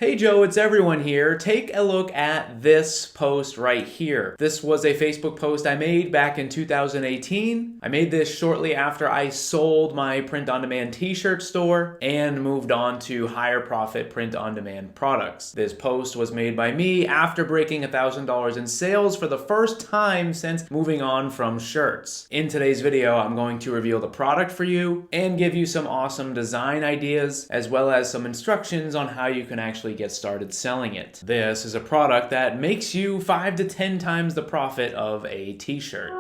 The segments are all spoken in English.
Hey Joe, it's everyone here. Take a look at this post right here. This was a Facebook post I made back in 2018. I made this shortly after I sold my print-on-demand t-shirt store and moved on to higher profit print-on-demand products. This post was made by me after breaking $1,000 in sales for the first time since moving on from shirts. In today's video, I'm going to reveal the product for you and give you some awesome design ideas as well as some instructions on how you can actually get started selling it. This is a product that makes you 5 to 10 times the profit of a t-shirt.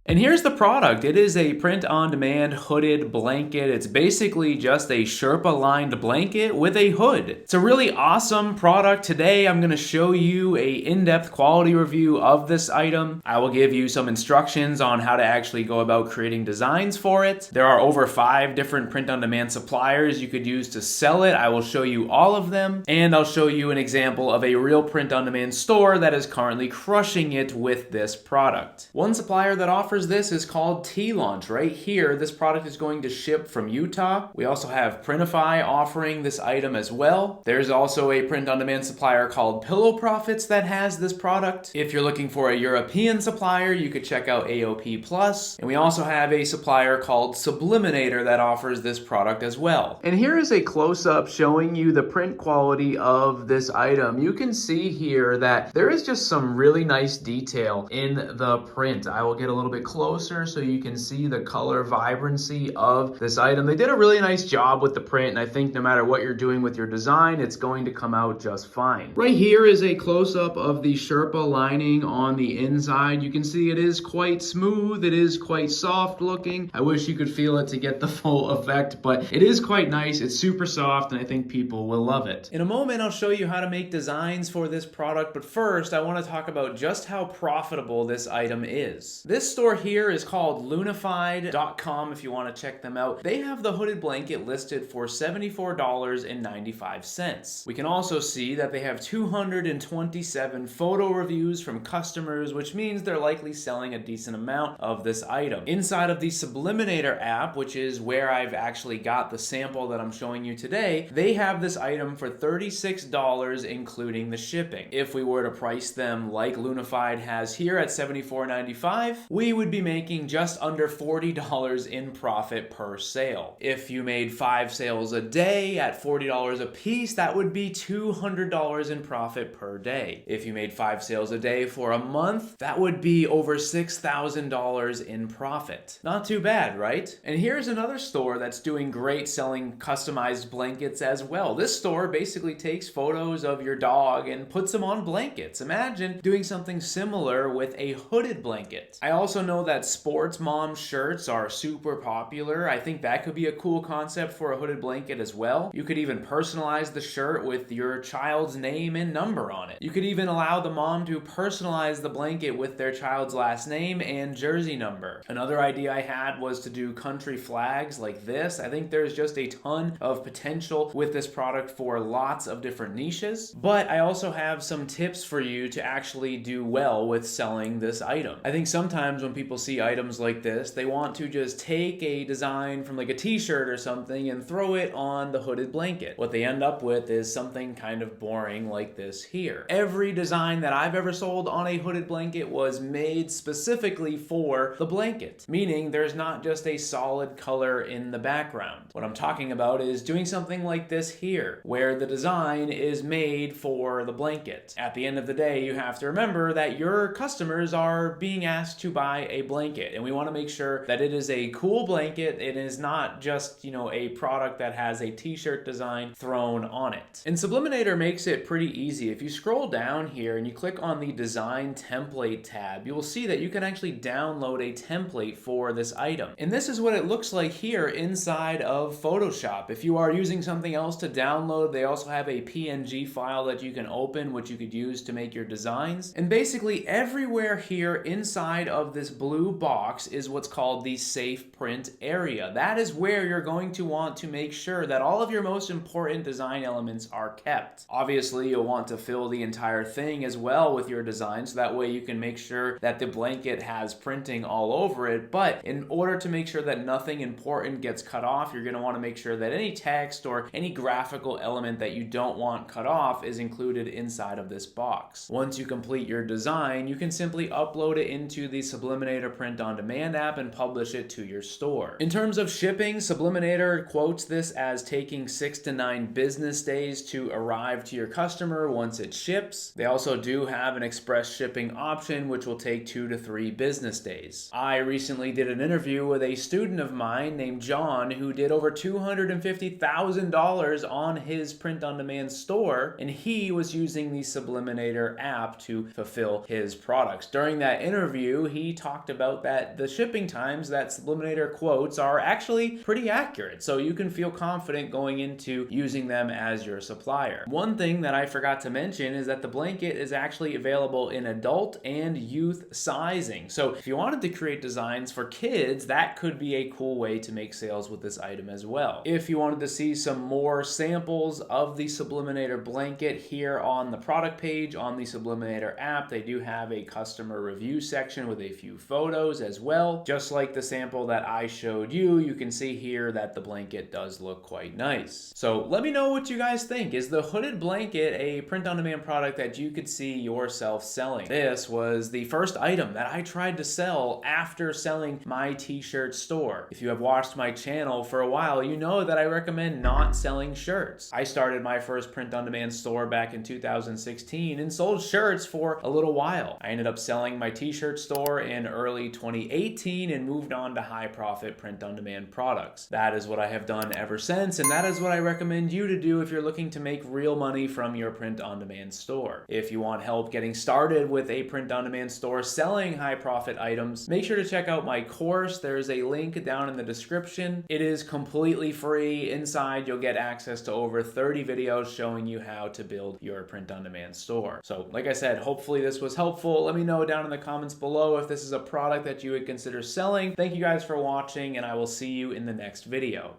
And here's the product. It is a print-on-demand hooded blanket. It's basically just a Sherpa-lined blanket with a hood. It's a really awesome product. Today, I'm gonna show you a in-depth quality review of this item. I will give you some instructions on how to actually go about creating designs for it. There are over 5 different print-on-demand suppliers you could use to sell it. I will show you all of them, and I'll show you an example of a real print-on-demand store that is currently crushing it with this product. One supplier that offers this is called T-Launch. Right here, this product is going to ship from Utah. We also have Printify offering this item as well. There's also a print-on-demand supplier called Pillow Profits that has this product. If you're looking for a European supplier, you could check out AOP Plus. And we also have a supplier called Subliminator that offers this product as well. And here is a close-up showing you the print quality of this item. You can see here that there is just some really nice detail in the print. I will get a little bit closer so you can see the color vibrancy of this item. They did a really nice job with the print, and I think no matter what you're doing with your design, it's going to come out just fine. Right here is a close-up of the Sherpa lining on the inside. You can see it is quite smooth. It is quite soft looking. I wish you could feel it to get the full effect, but it is quite nice. It's super soft, and I think people will love it. In a moment, I'll show you how to make designs for this product, but first, I want to talk about just how profitable this item is. This store here is called Lunified.com if you want to check them out. They have the hooded blanket listed for $74.95. We can also see that they have 227 photo reviews from customers, which means they're likely selling a decent amount of this item. Inside of the Subliminator app, which is where I've actually got the sample that I'm showing you today, they have this item for $36 including the shipping. If we were to price them like Lunified has here at $74.95, we would be making just under $40 in profit per sale. If you made 5 sales a day at $40 a piece, that would be $200 in profit per day. If you made 5 sales a day for a month, that would be over $6,000 in profit. Not too bad, right? And here's another store that's doing great selling customized blankets as well. This store basically takes photos of your dog and puts them on blankets. Imagine doing something similar with a hooded blanket. I also know that sports mom shirts are super popular. I think that could be a cool concept for a hooded blanket as well. You could even personalize the shirt with your child's name and number on it. You could even allow the mom to personalize the blanket with their child's last name and jersey number. Another idea I had was to do country flags like this. I think there's just a ton of potential with this product for lots of different niches, but I also have some tips for you to actually do well with selling this item. I think sometimes when people see items like this, they want to just take a design from like a t-shirt or something and throw it on the hooded blanket. What they end up with is something kind of boring like this here. Every design that I've ever sold on a hooded blanket was made specifically for the blanket, meaning there's not just a solid color in the background. What I'm talking about is doing something like this here, where the design is made for the blanket. At the end of the day, you have to remember that your customers are being asked to buy a blanket, and we want to make sure that it is a cool blanket. It is not just, a product that has a t-shirt design thrown on it. And Subliminator makes it pretty easy. If you scroll down here and you click on the design template tab, you will see that you can actually download a template for this item. And this is what it looks like here inside of Photoshop. If you are using something else to download, they also have a PNG file that you can open, which you could use to make your designs. And basically everywhere here inside of this blue box is what's called the safe print area. That is where you're going to want to make sure that all of your most important design elements are kept. Obviously, you'll want to fill the entire thing as well with your design, so that way you can make sure that the blanket has printing all over it. But in order to make sure that nothing important gets cut off, you're going to want to make sure that any text or any graphical element that you don't want cut off is included inside of this box. Once you complete your design, you can simply upload it into the Subliminator Print on Demand app and publish it to your store. In terms of shipping, Subliminator quotes this as taking 6 to 9 business days to arrive to your customer once it ships. They also do have an express shipping option, which will take 2 to 3 business days. I recently did an interview with a student of mine named John who did over $250,000 on his print on demand store, and he was using the Subliminator app to fulfill his products. During that interview, he talked about that the shipping times that Subliminator quotes are actually pretty accurate, so you can feel confident going into using them as your supplier. One thing that I forgot to mention is that the blanket is actually available in adult and youth sizing. So if you wanted to create designs for kids, that could be a cool way to make sales with this item as well. If you wanted to see some more samples of the Subliminator blanket, here on the product page on the Subliminator app, they do have a customer review section with a few photos as well. Just like the sample that I showed you, you can see here that the blanket does look quite nice. So let me know what you guys think. Is the hooded blanket a print-on-demand product that you could see yourself selling? This was the first item that I tried to sell after selling my t-shirt store. If you have watched my channel for a while, you know that I recommend not selling shirts. I started my first print-on-demand store back in 2016 and sold shirts for a little while. I ended up selling my t-shirt store in early 2018 and moved on to high-profit print-on-demand products. That is what I have done ever since, and that is what I recommend you to do if you're looking to make real money from your print-on-demand store. If you want help getting started with a print-on-demand store selling high-profit items, make sure to check out my course. There's a link down in the description. It is completely free. Inside, you'll get access to over 30 videos showing you how to build your print-on-demand store. So, like I said, hopefully this was helpful. Let me know down in the comments below if this is a product that you would consider selling. Thank you guys for watching, and I will see you in the next video.